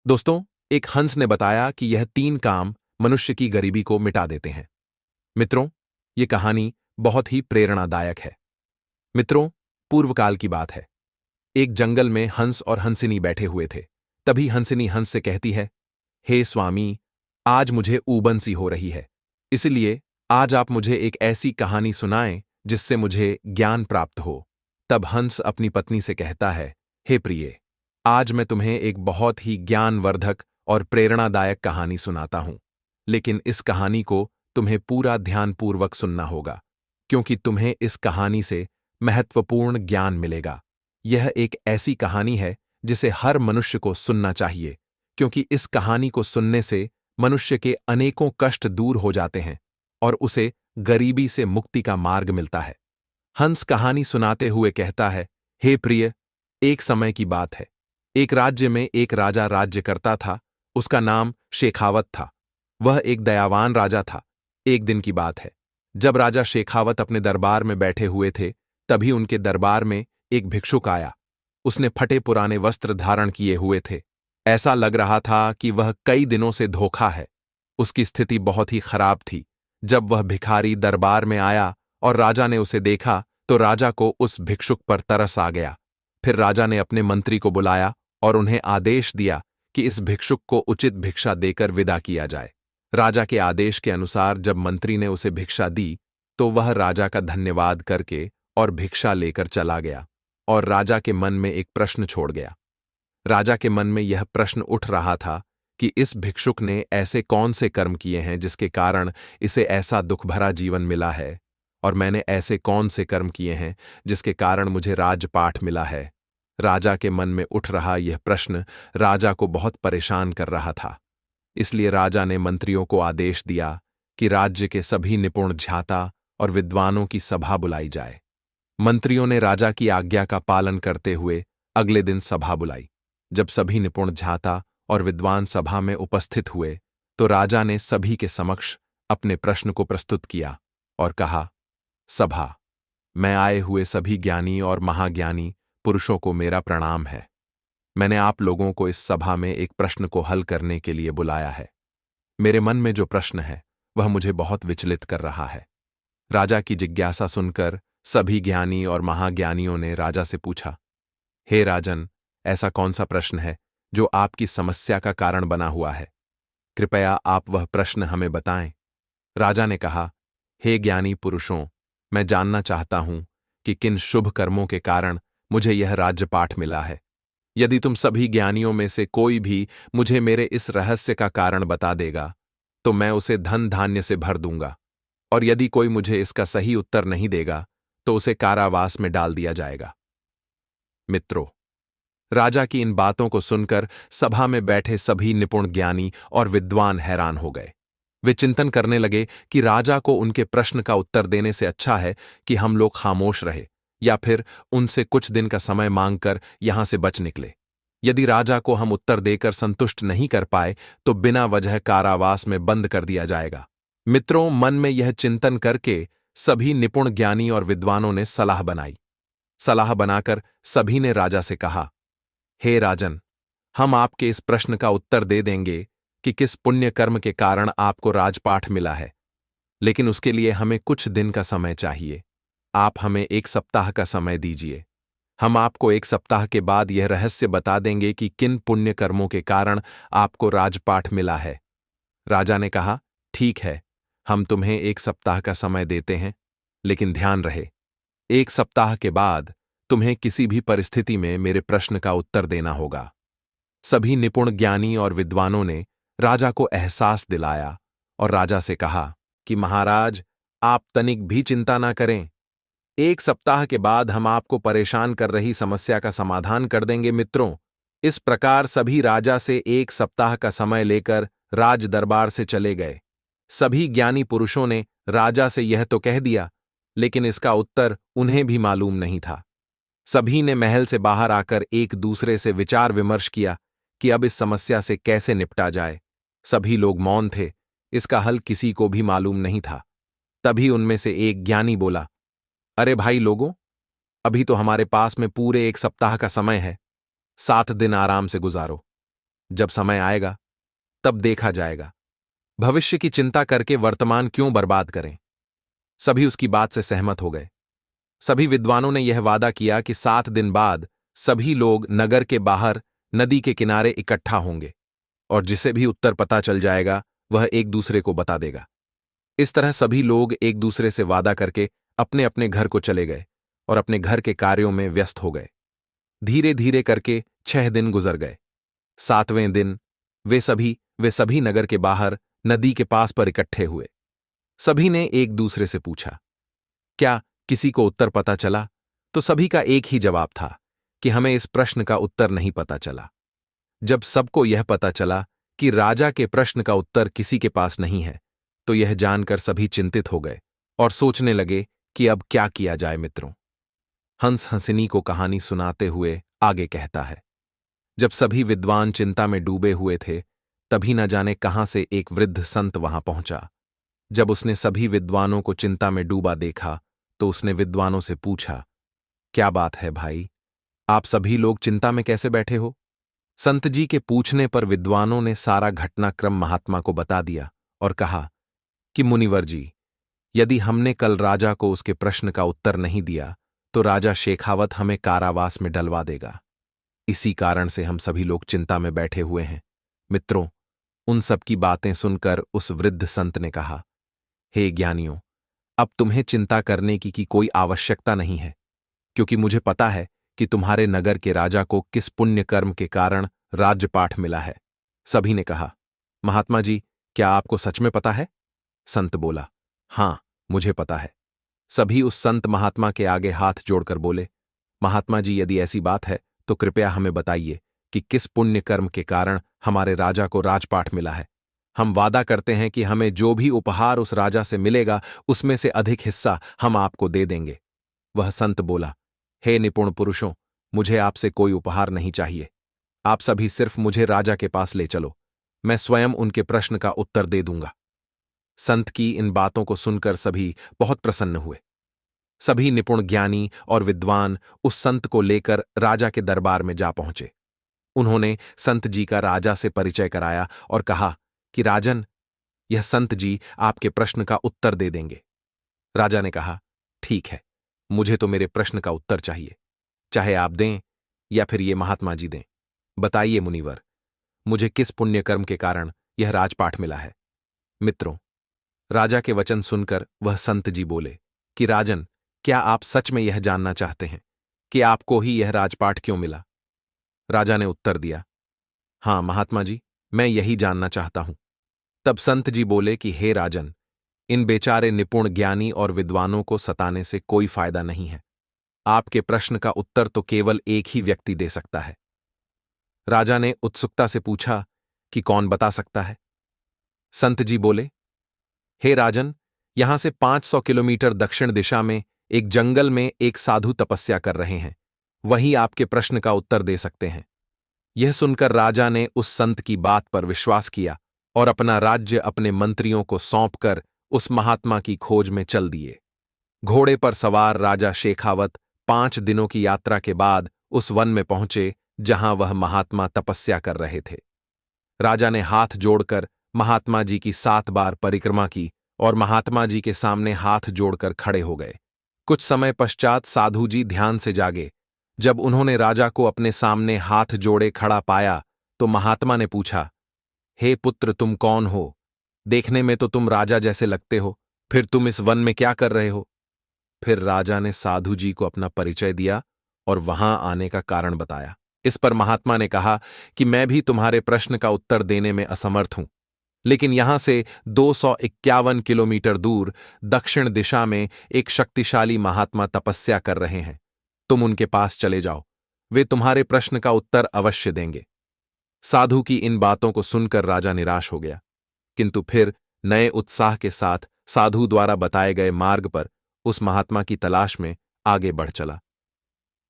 दोस्तों, एक हंस ने बताया कि यह 3 काम मनुष्य की गरीबी को मिटा देते हैं। मित्रों, ये कहानी बहुत ही प्रेरणादायक है। मित्रों, पूर्व काल की बात है। एक जंगल में हंस और हंसिनी बैठे हुए थे। तभी हंसिनी हंस से कहती है, हे स्वामी, आज मुझे ऊबन सी हो रही है। इसलिए आज आप मुझे एक ऐसी कहानी सुनाएं जिससे मुझे ज्ञान प्राप्त हो। तब हंस अपनी पत्नी से कहता है, हे प्रिय, आज मैं तुम्हें एक बहुत ही ज्ञानवर्धक और प्रेरणादायक कहानी सुनाता हूं। लेकिन इस कहानी को तुम्हें पूरा ध्यानपूर्वक सुनना होगा, क्योंकि तुम्हें इस कहानी से महत्वपूर्ण ज्ञान मिलेगा। यह एक ऐसी कहानी है जिसे हर मनुष्य को सुनना चाहिए, क्योंकि इस कहानी को सुनने से मनुष्य के अनेकों कष्ट दूर हो जाते हैं और उसे गरीबी से मुक्ति का मार्ग मिलता है। हंस कहानी सुनाते हुए कहता है, हे प्रिय, एक समय की बात है। एक राज्य में एक राजा राज्य करता था। उसका नाम शेखावत था। वह एक दयावान राजा था। एक दिन की बात है, जब राजा शेखावत अपने दरबार में बैठे हुए थे, तभी उनके दरबार में एक भिक्षुक आया। उसने फटे पुराने वस्त्र धारण किए हुए थे। ऐसा लग रहा था कि वह कई दिनों से धोखा है। उसकी स्थिति बहुत ही खराब थी। जब वह भिखारी दरबार में आया और राजा ने उसे देखा, तो राजा को उस भिक्षुक पर तरस आ गया। फिर राजा ने अपने मंत्री को बुलाया और उन्हें आदेश दिया कि इस भिक्षुक को उचित भिक्षा देकर विदा किया जाए। राजा के आदेश के अनुसार जब मंत्री ने उसे भिक्षा दी, तो वह राजा का धन्यवाद करके और भिक्षा लेकर चला गया। और राजा के मन में एक प्रश्न छोड़ गया। राजा के मन में यह प्रश्न उठ रहा था कि इस भिक्षुक ने ऐसे कौन से कर्म किए हैं जिसके कारण इसे ऐसा दुख भरा जीवन मिला है, और मैंने ऐसे कौन से कर्म किए हैं जिसके कारण मुझे राजपाठ मिला है। राजा के मन में उठ रहा यह प्रश्न राजा को बहुत परेशान कर रहा था। इसलिए राजा ने मंत्रियों को आदेश दिया कि राज्य के सभी निपुण झाता और विद्वानों की सभा बुलाई जाए। मंत्रियों ने राजा की आज्ञा का पालन करते हुए अगले दिन सभा बुलाई। जब सभी निपुण झाता और विद्वान सभा में उपस्थित हुए, तो राजा ने सभी के समक्ष अपने प्रश्न को प्रस्तुत किया और कहा, सभा, मैं आए हुए सभी ज्ञानी और महाज्ञानी पुरुषों को मेरा प्रणाम है। मैंने आप लोगों को इस सभा में एक प्रश्न को हल करने के लिए बुलाया है। मेरे मन में जो प्रश्न है वह मुझे बहुत विचलित कर रहा है। राजा की जिज्ञासा सुनकर सभी ज्ञानी और महाज्ञानियों ने राजा से पूछा, हे राजन, ऐसा कौन सा प्रश्न है जो आपकी समस्या का कारण बना हुआ है? कृपया आप वह प्रश्न हमें बताएं। राजा ने कहा, हे ज्ञानी पुरुषों, मैं जानना चाहता हूं कि किन शुभ कर्मों के कारण मुझे यह राज्यपाठ मिला है। यदि तुम सभी ज्ञानियों में से कोई भी मुझे मेरे इस रहस्य का कारण बता देगा, तो मैं उसे धन धान्य से भर दूंगा, और यदि कोई मुझे इसका सही उत्तर नहीं देगा, तो उसे कारावास में डाल दिया जाएगा। मित्रों, राजा की इन बातों को सुनकर सभा में बैठे सभी निपुण ज्ञानी और विद्वान हैरान हो गए। वे चिंतन करने लगे कि राजा को उनके प्रश्न का उत्तर देने से अच्छा है कि हम लोग खामोश रहे, या फिर उनसे कुछ दिन का समय मांगकर यहां से बच निकले। यदि राजा को हम उत्तर देकर संतुष्ट नहीं कर पाए, तो बिना वजह कारावास में बंद कर दिया जाएगा। मित्रों, मन में यह चिंतन करके सभी निपुण ज्ञानी और विद्वानों ने सलाह बनाई। सलाह बनाकर सभी ने राजा से कहा, हे राजन, हम आपके इस प्रश्न का उत्तर दे देंगे कि किस पुण्य कर्म के कारण आपको राजपाठ मिला है, लेकिन उसके लिए हमें कुछ दिन का समय चाहिए। आप हमें 1 सप्ताह का समय दीजिए। हम आपको 1 सप्ताह के बाद यह रहस्य बता देंगे कि किन पुण्य कर्मों के कारण आपको राजपाठ मिला है। राजा ने कहा, ठीक है, हम तुम्हें 1 सप्ताह का समय देते हैं, लेकिन ध्यान रहे, 1 सप्ताह के बाद तुम्हें किसी भी परिस्थिति में मेरे प्रश्न का उत्तर देना होगा। सभी निपुण ज्ञानी और विद्वानों ने राजा को एहसास दिलाया और राजा से कहा कि महाराज, आप तनिक भी चिंता ना करें। 1 सप्ताह के बाद हम आपको परेशान कर रही समस्या का समाधान कर देंगे। मित्रों, इस प्रकार सभी राजा से 1 सप्ताह का समय लेकर राज दरबार से चले गए। सभी ज्ञानी पुरुषों ने राजा से यह तो कह दिया, लेकिन इसका उत्तर उन्हें भी मालूम नहीं था। सभी ने महल से बाहर आकर एक दूसरे से विचार विमर्श किया कि अब इस समस्या से कैसे निपटा जाए। सभी लोग मौन थे, इसका हल किसी को भी मालूम नहीं था। तभी उनमें से एक ज्ञानी बोला, अरे भाई लोगों, अभी तो हमारे पास में पूरे 1 सप्ताह का समय है। 7 दिन आराम से गुजारो। जब समय आएगा तब देखा जाएगा। भविष्य की चिंता करके वर्तमान क्यों बर्बाद करें। सभी उसकी बात से सहमत हो गए। सभी विद्वानों ने यह वादा किया कि 7 दिन बाद सभी लोग नगर के बाहर नदी के किनारे इकट्ठा होंगे और जिसे भी उत्तर पता चल जाएगा वह एक दूसरे को बता देगा। इस तरह सभी लोग एक दूसरे से वादा करके अपने अपने घर को चले गए और अपने घर के कार्यों में व्यस्त हो गए। धीरे धीरे करके 6 दिन गुजर गए। 7वें दिन वे सभी नगर के बाहर नदी के पास पर इकट्ठे हुए। सभी ने एक दूसरे से पूछा, क्या किसी को उत्तर पता चला? तो सभी का एक ही जवाब था कि हमें इस प्रश्न का उत्तर नहीं पता चला। जब सबको यह पता चला कि राजा के प्रश्न का उत्तर किसी के पास नहीं है, तो यह जानकर सभी चिंतित हो गए और सोचने लगे कि अब क्या किया जाए। मित्रों, हंस हंसिनी को कहानी सुनाते हुए आगे कहता है, जब सभी विद्वान चिंता में डूबे हुए थे, तभी न जाने कहां से एक वृद्ध संत वहां पहुंचा। जब उसने सभी विद्वानों को चिंता में डूबा देखा, तो उसने विद्वानों से पूछा, क्या बात है भाई, आप सभी लोग चिंता में कैसे बैठे हो? संत जी के पूछने पर विद्वानों ने सारा घटनाक्रम महात्मा को बता दिया और कहा कि मुनिवर जी, यदि हमने कल राजा को उसके प्रश्न का उत्तर नहीं दिया तो राजा शेखावत हमें कारावास में डलवा देगा। इसी कारण से हम सभी लोग चिंता में बैठे हुए हैं। मित्रों, उन सब की बातें सुनकर उस वृद्ध संत ने कहा, हे ज्ञानियों, अब तुम्हें चिंता करने की कोई आवश्यकता नहीं है, क्योंकि मुझे पता है कि तुम्हारे नगर के राजा को किस पुण्य कर्म के कारण राज्यपाठ मिला है। सभी ने कहा, महात्मा जी, क्या आपको सच में पता है? संत बोला, हां, मुझे पता है। सभी उस संत महात्मा के आगे हाथ जोड़कर बोले, महात्मा जी, यदि ऐसी बात है तो कृपया हमें बताइए कि किस पुण्य कर्म के कारण हमारे राजा को राजपाठ मिला है। हम वादा करते हैं कि हमें जो भी उपहार उस राजा से मिलेगा उसमें से अधिक हिस्सा हम आपको दे देंगे। वह संत बोला, हे निपुण पुरुषों, मुझे आपसे कोई उपहार नहीं चाहिए। आप सभी सिर्फ मुझे राजा के पास ले चलो, मैं स्वयं उनके प्रश्न का उत्तर दे दूंगा। संत की इन बातों को सुनकर सभी बहुत प्रसन्न हुए। सभी निपुण ज्ञानी और विद्वान उस संत को लेकर राजा के दरबार में जा पहुंचे। उन्होंने संत जी का राजा से परिचय कराया और कहा कि राजन, यह संत जी आपके प्रश्न का उत्तर दे देंगे। राजा ने कहा, ठीक है, मुझे तो मेरे प्रश्न का उत्तर चाहिए, चाहे आप दें या फिर ये महात्मा जी दें। बताइए मुनिवर, मुझे किस पुण्य कर्म के कारण यह राजपाठ मिला है? मित्रों, राजा के वचन सुनकर वह संत जी बोले कि राजन, क्या आप सच में यह जानना चाहते हैं कि आपको ही यह राजपाठ क्यों मिला? राजा ने उत्तर दिया, हां महात्मा जी, मैं यही जानना चाहता हूं। तब संत जी बोले कि हे राजन, इन बेचारे निपुण ज्ञानी और विद्वानों को सताने से कोई फायदा नहीं है। आपके प्रश्न का उत्तर तो केवल एक ही व्यक्ति दे सकता है। राजा ने उत्सुकता से पूछा कि कौन बता सकता है? संत जी बोले, हे राजन, यहां से 500 किलोमीटर दक्षिण दिशा में एक जंगल में एक साधु तपस्या कर रहे हैं, वही आपके प्रश्न का उत्तर दे सकते हैं। यह सुनकर राजा ने उस संत की बात पर विश्वास किया और अपना राज्य अपने मंत्रियों को सौंपकर उस महात्मा की खोज में चल दिए। घोड़े पर सवार राजा शेखावत 5 दिनों की यात्रा के बाद उस वन में पहुंचे जहां वह महात्मा तपस्या कर रहे थे। राजा ने हाथ जोड़कर महात्मा जी की 7 बार परिक्रमा की और महात्मा जी के सामने हाथ जोड़कर खड़े हो गए। कुछ समय पश्चात साधु जी ध्यान से जागे। जब उन्होंने राजा को अपने सामने हाथ जोड़े खड़ा पाया तो महात्मा ने पूछा, हे पुत्र, तुम कौन हो? देखने में तो तुम राजा जैसे लगते हो, फिर तुम इस वन में क्या कर रहे हो? फिर राजा ने साधु जी को अपना परिचय दिया और वहां आने का कारण बताया। इस पर महात्मा ने कहा कि मैं भी तुम्हारे प्रश्न का उत्तर देने में असमर्थ हूं, लेकिन यहां से 251 किलोमीटर दूर दक्षिण दिशा में एक शक्तिशाली महात्मा तपस्या कर रहे हैं। तुम उनके पास चले जाओ, वे तुम्हारे प्रश्न का उत्तर अवश्य देंगे। साधु की इन बातों को सुनकर राजा निराश हो गया, किंतु फिर नए उत्साह के साथ साधु द्वारा बताए गए मार्ग पर उस महात्मा की तलाश में आगे बढ़ चला।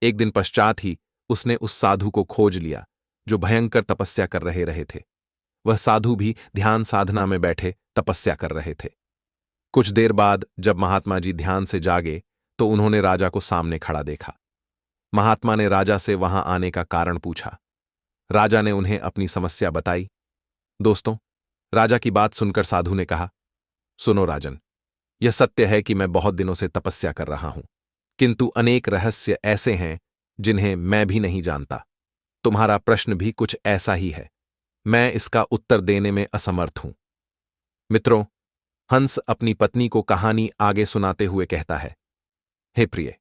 एक दिन पश्चात ही उसने उस साधु को खोज लिया जो भयंकर तपस्या कर रहे थे। वह साधु भी ध्यान साधना में बैठे तपस्या कर रहे थे। कुछ देर बाद जब महात्मा जी ध्यान से जागे तो उन्होंने राजा को सामने खड़ा देखा। महात्मा ने राजा से वहां आने का कारण पूछा। राजा ने उन्हें अपनी समस्या बताई। दोस्तों, राजा की बात सुनकर साधु ने कहा, सुनो राजन, यह सत्य है कि मैं बहुत दिनों से तपस्या कर रहा हूं, किंतु अनेक रहस्य ऐसे हैं जिन्हें मैं भी नहीं जानता। तुम्हारा प्रश्न भी कुछ ऐसा ही है। मैं इसका उत्तर देने में असमर्थ हूं। मित्रों, हंस अपनी पत्नी को कहानी आगे सुनाते हुए कहता है, हे प्रिय,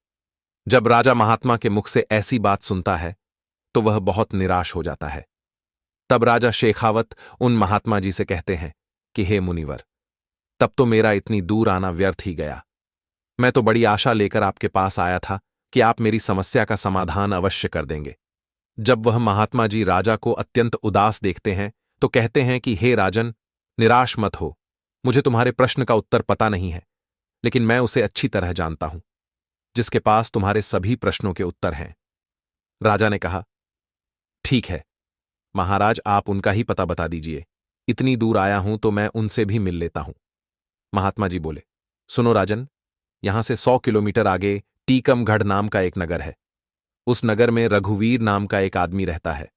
जब राजा महात्मा के मुख से ऐसी बात सुनता है तो वह बहुत निराश हो जाता है। तब राजा शेखावत उन महात्मा जी से कहते हैं कि हे मुनिवर, तब तो मेरा इतनी दूर आना व्यर्थ ही गया। मैं तो बड़ी आशा लेकर आपके पास आया था कि आप मेरी समस्या का समाधान अवश्य कर देंगे। जब वह महात्मा जी राजा को अत्यंत उदास देखते हैं तो कहते हैं कि हे राजन, निराश मत हो। मुझे तुम्हारे प्रश्न का उत्तर पता नहीं है, लेकिन मैं उसे अच्छी तरह जानता हूं, जिसके पास तुम्हारे सभी प्रश्नों के उत्तर हैं। राजा ने कहा, ठीक है महाराज, आप उनका ही पता बता दीजिए। इतनी दूर आया हूं तो मैं उनसे भी मिल लेता हूं। महात्मा जी बोले, सुनो राजन, यहां से 100 किलोमीटर आगे टीकमगढ़ नाम का एक नगर है। उस नगर में रघुवीर नाम का एक आदमी रहता है।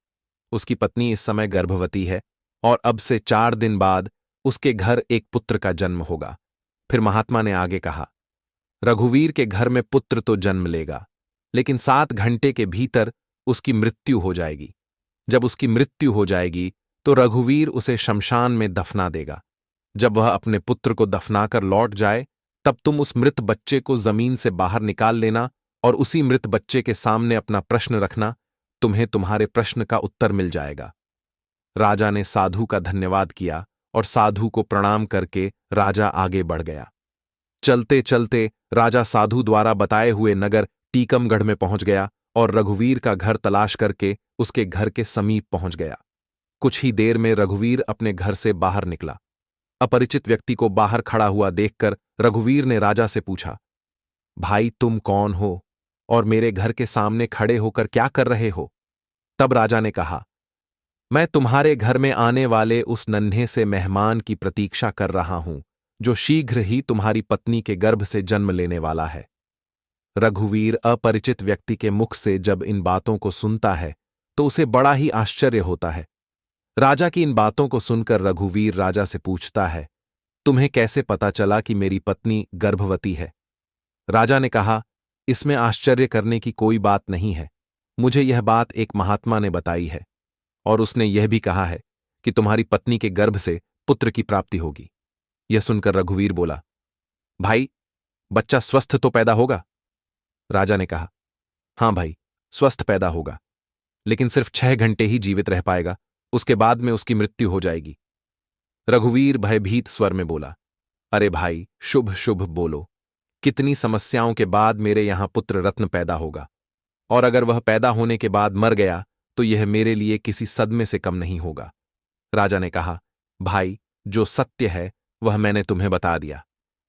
उसकी पत्नी इस समय गर्भवती है और अब से 4 दिन बाद उसके घर एक पुत्र का जन्म होगा। फिर महात्मा ने आगे कहा, रघुवीर के घर में पुत्र तो जन्म लेगा, लेकिन 7 घंटे के भीतर उसकी मृत्यु हो जाएगी। जब उसकी मृत्यु हो जाएगी तो रघुवीर उसे शमशान में दफना देगा। जब वह अपने पुत्र को दफनाकर लौट जाए, तब तुम उस मृत बच्चे को जमीन से बाहर निकाल लेना और उसी मृत बच्चे के सामने अपना प्रश्न रखना। तुम्हें तुम्हारे प्रश्न का उत्तर मिल जाएगा। राजा ने साधु का धन्यवाद किया और साधु को प्रणाम करके राजा आगे बढ़ गया। चलते चलते राजा साधु द्वारा बताए हुए नगर टीकमगढ़ में पहुंच गया और रघुवीर का घर तलाश करके उसके घर के समीप पहुंच गया। कुछ ही देर में रघुवीर अपने घर से बाहर निकला। अपरिचित व्यक्ति को बाहर खड़ा हुआ देखकर रघुवीर ने राजा से पूछा, भाई तुम कौन हो और मेरे घर के सामने खड़े होकर क्या कर रहे हो? तब राजा ने कहा, मैं तुम्हारे घर में आने वाले उस नन्हे से मेहमान की प्रतीक्षा कर रहा हूं, जो शीघ्र ही तुम्हारी पत्नी के गर्भ से जन्म लेने वाला है। रघुवीर अपरिचित व्यक्ति के मुख से जब इन बातों को सुनता है तो उसे बड़ा ही आश्चर्य होता है। राजा की इन बातों को सुनकर रघुवीर राजा से पूछता है, तुम्हें कैसे पता चला कि मेरी पत्नी गर्भवती है? राजा ने कहा, इसमें आश्चर्य करने की कोई बात नहीं है। मुझे यह बात एक महात्मा ने बताई है और उसने यह भी कहा है कि तुम्हारी पत्नी के गर्भ से पुत्र की प्राप्ति होगी। यह सुनकर रघुवीर बोला, भाई बच्चा स्वस्थ तो पैदा होगा? राजा ने कहा, हां भाई, स्वस्थ पैदा होगा, लेकिन सिर्फ 6 घंटे ही जीवित रह पाएगा। उसके बाद में उसकी मृत्यु हो जाएगी। रघुवीर भयभीत स्वर में बोला, अरे भाई, शुभ शुभ बोलो। कितनी समस्याओं के बाद मेरे यहां पुत्र रत्न पैदा होगा, और अगर वह पैदा होने के बाद मर गया तो यह मेरे लिए किसी सदमे से कम नहीं होगा। राजा ने कहा, भाई, जो सत्य है वह मैंने तुम्हें बता दिया।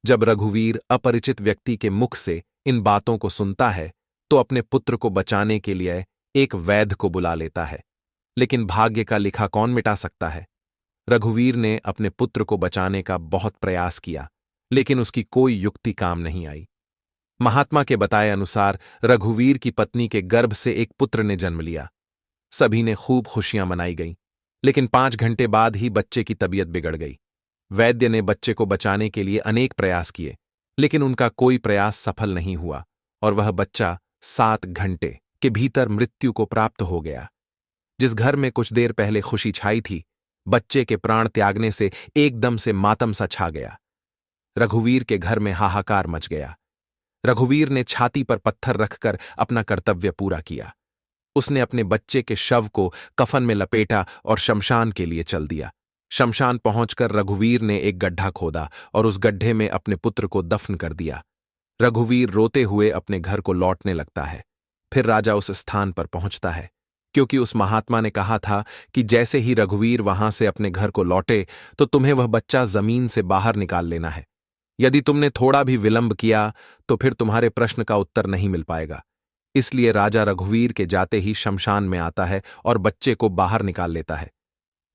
जब रघुवीर अपरिचित व्यक्ति के मुख से इन बातों को सुनता है तो अपने पुत्र को बचाने के लिए एक वैद्य को बुला लेता है, लेकिन भाग्य का लिखा कौन मिटा सकता है। रघुवीर ने अपने पुत्र को बचाने का बहुत प्रयास किया, लेकिन उसकी कोई युक्ति काम नहीं आई। महात्मा के बताए अनुसार रघुवीर की पत्नी के गर्भ से एक पुत्र ने जन्म लिया। सभी ने खूब खुशियां मनाई गईं, लेकिन 5 घंटे बाद ही बच्चे की तबीयत बिगड़ गई। वैद्य ने बच्चे को बचाने के लिए अनेक प्रयास किए, लेकिन उनका कोई प्रयास सफल नहीं हुआ और वह बच्चा 7 घंटे के भीतर मृत्यु को प्राप्त हो गया। जिस घर में कुछ देर पहले खुशी छाई थी, बच्चे के प्राण त्यागने से एकदम से मातम सा छा गया। रघुवीर के घर में हाहाकार मच गया। रघुवीर ने छाती पर पत्थर रखकर अपना कर्तव्य पूरा किया। उसने अपने बच्चे के शव को कफन में लपेटा और शमशान के लिए चल दिया। शमशान पहुंचकर रघुवीर ने एक गड्ढा खोदा और उस गड्ढे में अपने पुत्र को दफन कर दिया। रघुवीर रोते हुए अपने घर को लौटने लगता है। फिर राजा उस स्थान पर पहुंचता है, क्योंकि उस महात्मा ने कहा था कि जैसे ही रघुवीर वहां से अपने घर को लौटे तो तुम्हें वह बच्चा जमीन से बाहर निकाल लेना है। यदि तुमने थोड़ा भी विलंब किया तो फिर तुम्हारे प्रश्न का उत्तर नहीं मिल पाएगा। इसलिए राजा रघुवीर के जाते ही शमशान में आता है और बच्चे को बाहर निकाल लेता है।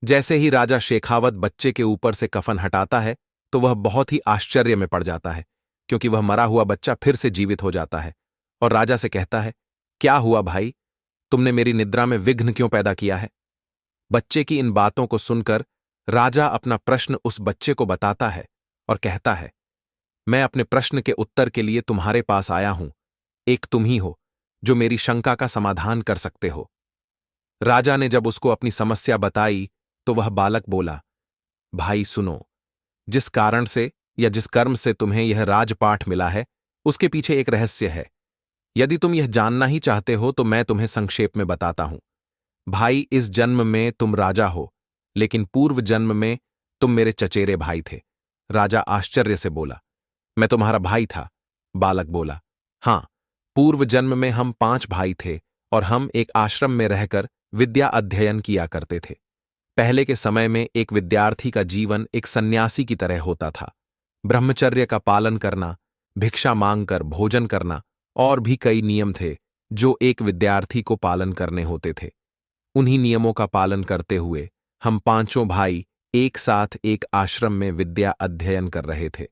जैसे ही राजा शेखावत बच्चे के ऊपर से कफन हटाता है तो वह बहुत ही आश्चर्य में पड़ जाता है, क्योंकि वह मरा हुआ बच्चा फिर से जीवित हो जाता है और राजा से कहता है, क्या हुआ भाई, तुमने मेरी निद्रा में विघ्न क्यों पैदा किया है? बच्चे की इन बातों को सुनकर राजा अपना प्रश्न उस बच्चे को बताता है और कहता है, मैं अपने प्रश्न के उत्तर के लिए तुम्हारे पास आया हूं। एक तुम ही हो जो मेरी शंका का समाधान कर सकते हो। राजा ने जब उसको अपनी समस्या बताई तो वह बालक बोला, भाई सुनो, जिस कारण से या जिस कर्म से तुम्हें यह राजपाठ मिला है उसके पीछे एक रहस्य है। यदि तुम यह जानना ही चाहते हो तो मैं तुम्हें संक्षेप में बताता हूं। भाई, इस जन्म में तुम राजा हो, लेकिन पूर्व जन्म में तुम मेरे चचेरे भाई थे। राजा आश्चर्य से बोला, मैं तुम्हारा भाई था? बालक बोला, हां, पूर्व जन्म में हम 5 भाई थे और हम एक आश्रम में रहकर विद्या अध्ययन किया करते थे। पहले के समय में एक विद्यार्थी का जीवन एक सन्यासी की तरह होता था। ब्रह्मचर्य का पालन करना, भिक्षा मांगकर भोजन करना और भी कई नियम थे जो एक विद्यार्थी को पालन करने होते थे। उन्हीं नियमों का पालन करते हुए हम 5 भाई एक साथ एक आश्रम में विद्या अध्ययन कर रहे थे।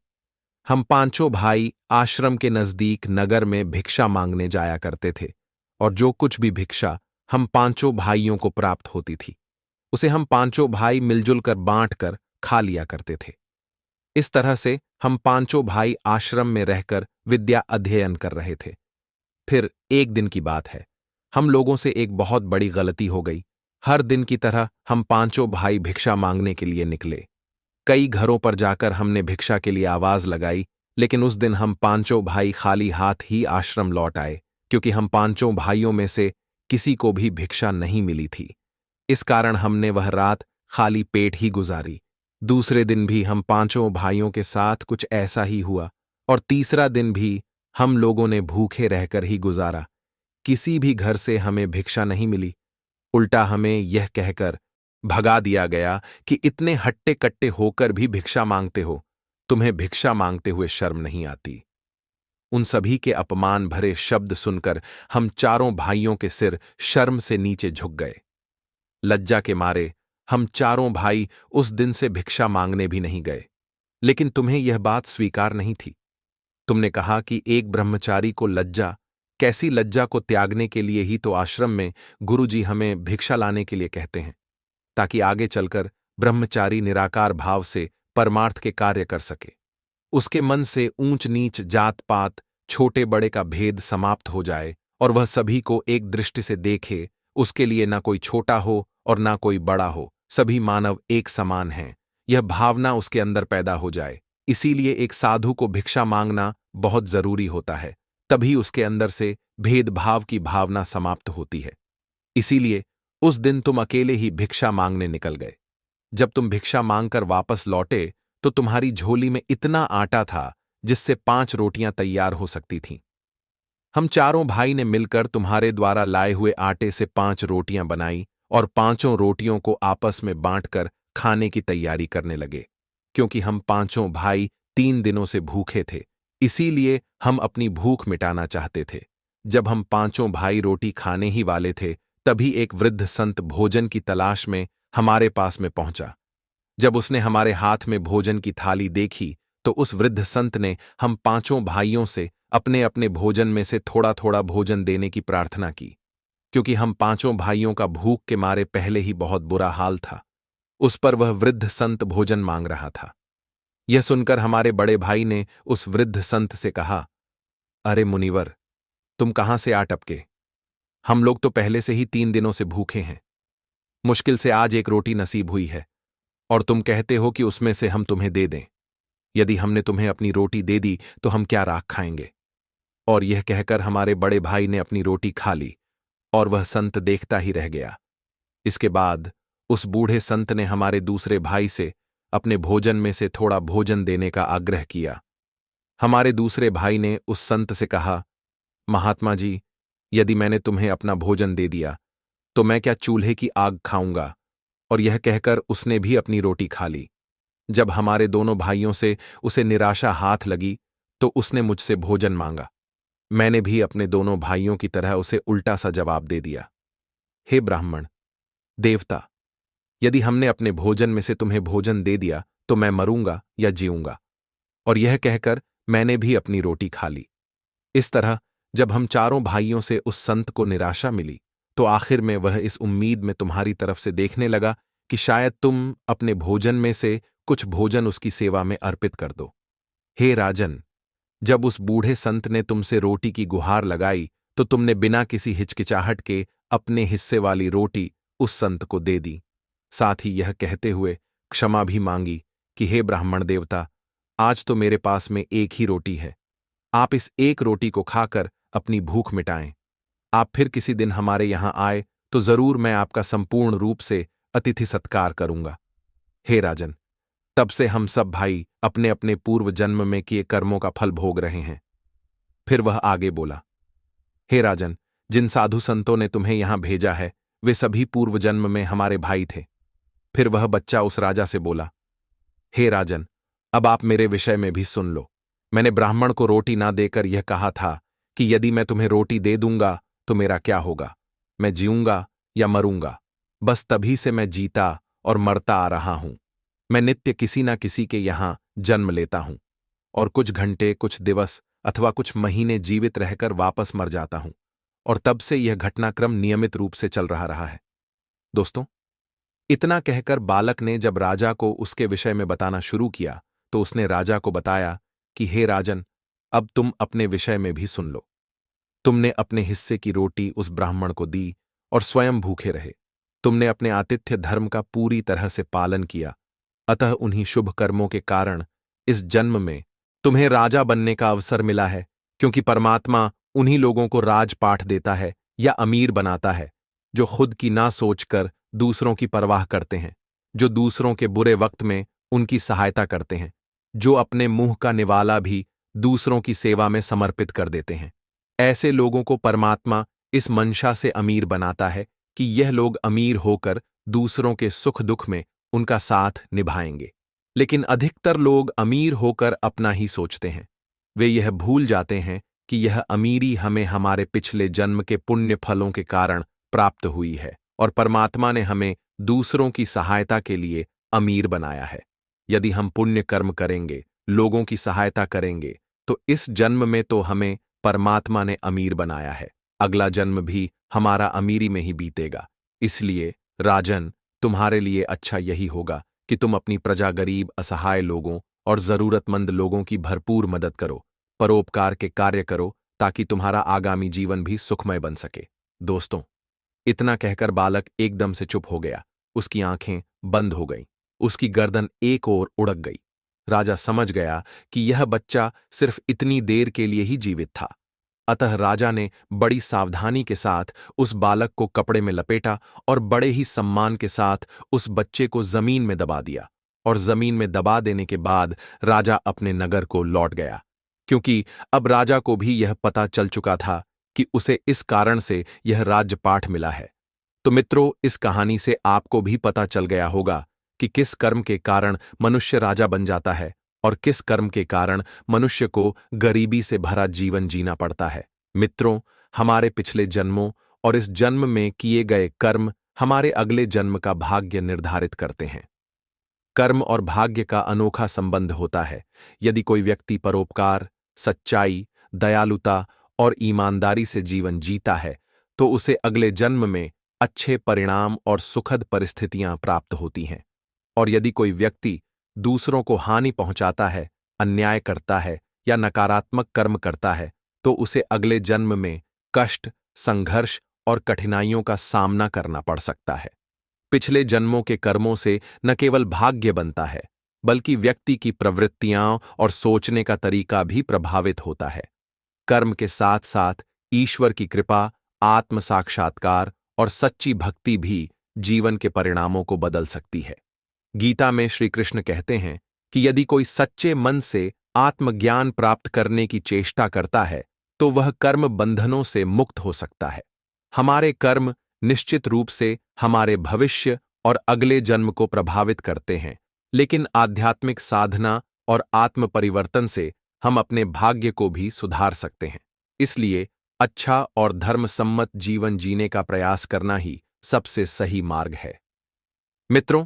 हम 5 भाई आश्रम के नजदीक नगर में भिक्षा मांगने जाया करते थे और जो कुछ भी भिक्षा हम 5 भाइयों को प्राप्त होती थी उसे हम 5 भाई मिलजुल कर बांट कर खा लिया करते थे। इस तरह से हम 5 भाई आश्रम में रहकर विद्या अध्ययन कर रहे थे। फिर एक दिन की बात है, हम लोगों से एक बहुत बड़ी गलती हो गई। हर दिन की तरह हम 5 भाई भिक्षा मांगने के लिए निकले। कई घरों पर जाकर हमने भिक्षा के लिए आवाज लगाई, लेकिन उस दिन हम 5 भाई खाली हाथ ही आश्रम लौट आए, क्योंकि हम 5 भाइयों में से किसी को भी भिक्षा नहीं मिली थी। इस कारण हमने वह रात खाली पेट ही गुजारी। दूसरे दिन भी हम 5 भाइयों के साथ कुछ ऐसा ही हुआ और तीसरा दिन भी हम लोगों ने भूखे रहकर ही गुजारा। किसी भी घर से हमें भिक्षा नहीं मिली। उल्टा हमें यह कहकर भगा दिया गया कि इतने हट्टे कट्टे होकर भी भिक्षा मांगते हो, तुम्हें भिक्षा मांगते हुए शर्म नहीं आती। उन सभी के अपमान भरे शब्द सुनकर हम चारों भाइयों के सिर शर्म से नीचे झुक गए। लज्जा के मारे हम चारों भाई उस दिन से भिक्षा मांगने भी नहीं गए। लेकिन तुम्हें यह बात स्वीकार नहीं थी। तुमने कहा कि एक ब्रह्मचारी को लज्जा, कैसी लज्जा को त्यागने के लिए ही तो आश्रम में गुरुजी हमें भिक्षा लाने के लिए कहते हैं, ताकि आगे चलकर ब्रह्मचारी निराकार भाव से परमार्थ के कार्य कर सके। उसके मन से ऊंच नीच, जात पात, छोटे बड़े का भेद समाप्त हो जाए और वह सभी को एक दृष्टि से देखे। उसके लिए ना कोई छोटा हो और ना कोई बड़ा हो, सभी मानव एक समान हैं, यह भावना उसके अंदर पैदा हो जाए। इसीलिए एक साधु को भिक्षा मांगना बहुत जरूरी होता है, तभी उसके अंदर से भेदभाव की भावना समाप्त होती है। इसीलिए उस दिन तुम अकेले ही भिक्षा मांगने निकल गए। जब तुम भिक्षा मांगकर वापस लौटे तो तुम्हारी झोली में इतना आटा था जिससे 5 रोटियां तैयार हो सकती थीं। हम चारों भाई ने मिलकर तुम्हारे द्वारा लाए हुए आटे से 5 रोटियां बनाई और 5 रोटियों को आपस में बांटकर खाने की तैयारी करने लगे। क्योंकि हम 5 भाई 3 दिनों से भूखे थे, इसीलिए हम अपनी भूख मिटाना चाहते थे। जब हम 5 भाई रोटी खाने ही वाले थे, तभी एक वृद्ध संत भोजन की तलाश में हमारे पास में पहुंचा। जब उसने हमारे हाथ में भोजन की थाली देखी तो उस वृद्ध संत ने हम 5 भाइयों से अपने अपने भोजन में से थोड़ा थोड़ा भोजन देने की प्रार्थना की, क्योंकि हम 5 भाइयों का भूख के मारे पहले ही बहुत बुरा हाल था। उस पर वह वृद्ध संत भोजन मांग रहा था। यह सुनकर हमारे बड़े भाई ने उस वृद्ध संत से कहा, अरे मुनिवर, तुम कहां से आ टपके? हम लोग तो पहले से ही 3 दिनों से भूखे हैं। मुश्किल से आज एक रोटी नसीब हुई है और तुम कहते हो कि उसमें से हम तुम्हें दे दें। यदि हमने तुम्हें अपनी रोटी दे दी तो हम क्या राख खाएंगे? और यह कहकर हमारे बड़े भाई ने अपनी रोटी खा ली और वह संत देखता ही रह गया। इसके बाद उस बूढ़े संत ने हमारे दूसरे भाई से अपने भोजन में से थोड़ा भोजन देने का आग्रह किया। हमारे दूसरे भाई ने उस संत से कहा, महात्मा जी, यदि मैंने तुम्हें अपना भोजन दे दिया तो मैं क्या चूल्हे की आग खाऊंगा? और यह कहकर उसने भी अपनी रोटी खा ली। जब हमारे दोनों भाइयों से उसे निराशा हाथ लगी तो उसने मुझसे भोजन मांगा। मैंने भी अपने दोनों भाइयों की तरह उसे उल्टा सा जवाब दे दिया, हे ब्राह्मण, देवता, यदि हमने अपने भोजन में से तुम्हें भोजन दे दिया तो मैं मरूंगा या जीऊंगा। और यह कहकर मैंने भी अपनी रोटी खा ली। इस तरह जब हम चारों भाइयों से उस संत को निराशा मिली तो आखिर में वह इस उम्मीद में तुम्हारी तरफ से देखने लगा कि शायद तुम अपने भोजन में से कुछ भोजन उसकी सेवा में अर्पित कर दो। हे राजन, जब उस बूढ़े संत ने तुमसे रोटी की गुहार लगाई तो तुमने बिना किसी हिचकिचाहट के अपने हिस्से वाली रोटी उस संत को दे दी। साथ ही यह कहते हुए क्षमा भी मांगी कि हे ब्राह्मण देवता, आज तो मेरे पास में एक ही रोटी है। आप इस एक रोटी को खाकर अपनी भूख मिटाएं। आप फिर किसी दिन हमारे यहां आए तो जरूर मैं आपका संपूर्ण रूप से अतिथि सत्कार करूंगा। हे राजन, तब से हम सब भाई अपने अपने पूर्व जन्म में किए कर्मों का फल भोग रहे हैं। फिर वह आगे बोला, हे राजन, जिन साधु संतों ने तुम्हें यहां भेजा है वे सभी पूर्व जन्म में हमारे भाई थे। फिर वह बच्चा उस राजा से बोला, हे राजन, अब आप मेरे विषय में भी सुन लो। मैंने ब्राह्मण को रोटी ना देकर यह कहा था कि यदि मैं तुम्हें रोटी दे दूंगा तो मेरा क्या होगा, मैं जीऊंगा या मरूंगा। बस तभी से मैं जीता और मरता आ रहा हूं। मैं नित्य किसी ना किसी के यहां जन्म लेता हूं और कुछ घंटे, कुछ दिवस अथवा कुछ महीने जीवित रहकर वापस मर जाता हूं, और तब से यह घटनाक्रम नियमित रूप से चल रहा है। दोस्तों, इतना कहकर बालक ने जब राजा को उसके विषय में बताना शुरू किया तो उसने राजा को बताया कि हे राजन, अब तुम अपने विषय में भी सुन लो। तुमने अपने हिस्से की रोटी उस ब्राह्मण को दी और स्वयं भूखे रहे। तुमने अपने आतिथ्य धर्म का पूरी तरह से पालन किया, अतः उन्हीं शुभ कर्मों के कारण इस जन्म में तुम्हें राजा बनने का अवसर मिला है, क्योंकि परमात्मा उन्हीं लोगों को राजपाठ देता है या अमीर बनाता है जो खुद की ना सोचकर दूसरों की परवाह करते हैं, जो दूसरों के बुरे वक्त में उनकी सहायता करते हैं, जो अपने मुंह का निवाला भी दूसरों की सेवा में समर्पित कर देते हैं। ऐसे लोगों को परमात्मा इस मंशा से अमीर बनाता है कि यह लोग अमीर होकर दूसरों के सुख दुख में उनका साथ निभाएंगे। लेकिन अधिकतर लोग अमीर होकर अपना ही सोचते हैं। वे यह भूल जाते हैं कि यह अमीरी हमें हमारे पिछले जन्म के पुण्य फलों के कारण प्राप्त हुई है और परमात्मा ने हमें दूसरों की सहायता के लिए अमीर बनाया है। यदि हम पुण्य कर्म करेंगे, लोगों की सहायता करेंगे, तो इस जन्म में तो हमें परमात्मा ने अमीर बनाया है, अगला जन्म भी हमारा अमीरी में ही बीतेगा। इसलिए राजन, तुम्हारे लिए अच्छा यही होगा कि तुम अपनी प्रजा, गरीब, असहाय लोगों और जरूरतमंद लोगों की भरपूर मदद करो, परोपकार के कार्य करो, ताकि तुम्हारा आगामी जीवन भी सुखमय बन सके। दोस्तों, इतना कहकर बालक एकदम से चुप हो गया। उसकी आंखें बंद हो गईं, उसकी गर्दन एक ओर उड़क गई। राजा समझ गया कि यह बच्चा सिर्फ इतनी देर के लिए ही जीवित था। अतः राजा ने बड़ी सावधानी के साथ उस बालक को कपड़े में लपेटा और बड़े ही सम्मान के साथ उस बच्चे को जमीन में दबा दिया। और जमीन में दबा देने के बाद राजा अपने नगर को लौट गया, क्योंकि अब राजा को भी यह पता चल चुका था कि उसे इस कारण से यह राज्यपाठ मिला है। तो मित्रों, इस कहानी से आपको भी पता चल गया होगा कि किस कर्म के कारण मनुष्य राजा बन जाता है और किस कर्म के कारण मनुष्य को गरीबी से भरा जीवन जीना पड़ता है। मित्रों, हमारे पिछले जन्मों और इस जन्म में किए गए कर्म हमारे अगले जन्म का भाग्य निर्धारित करते हैं। कर्म और भाग्य का अनोखा संबंध होता है। यदि कोई व्यक्ति परोपकार, सच्चाई, दयालुता और ईमानदारी से जीवन जीता है तो उसे अगले जन्म में अच्छे परिणाम और सुखद परिस्थितियां प्राप्त होती हैं। और यदि कोई व्यक्ति दूसरों को हानि पहुंचाता है, अन्याय करता है या नकारात्मक कर्म करता है तो उसे अगले जन्म में कष्ट, संघर्ष और कठिनाइयों का सामना करना पड़ सकता है। पिछले जन्मों के कर्मों से न केवल भाग्य बनता है, बल्कि व्यक्ति की प्रवृत्तियां और सोचने का तरीका भी प्रभावित होता है। कर्म के साथ साथ ईश्वर की कृपा, आत्म साक्षात्कार और सच्ची भक्ति भी जीवन के परिणामों को बदल सकती है। गीता में श्री कृष्ण कहते हैं कि यदि कोई सच्चे मन से आत्मज्ञान प्राप्त करने की चेष्टा करता है तो वह कर्म बंधनों से मुक्त हो सकता है। हमारे कर्म निश्चित रूप से हमारे भविष्य और अगले जन्म को प्रभावित करते हैं, लेकिन आध्यात्मिक साधना और आत्म परिवर्तन से हम अपने भाग्य को भी सुधार सकते हैं। इसलिए अच्छा और धर्मसम्मत जीवन जीने का प्रयास करना ही सबसे सही मार्ग है। मित्रों,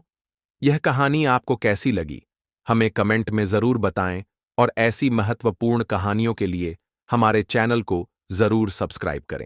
यह कहानी आपको कैसी लगी, हमें कमेंट में जरूर बताएं और ऐसी महत्वपूर्ण कहानियों के लिए हमारे चैनल को जरूर सब्सक्राइब करें।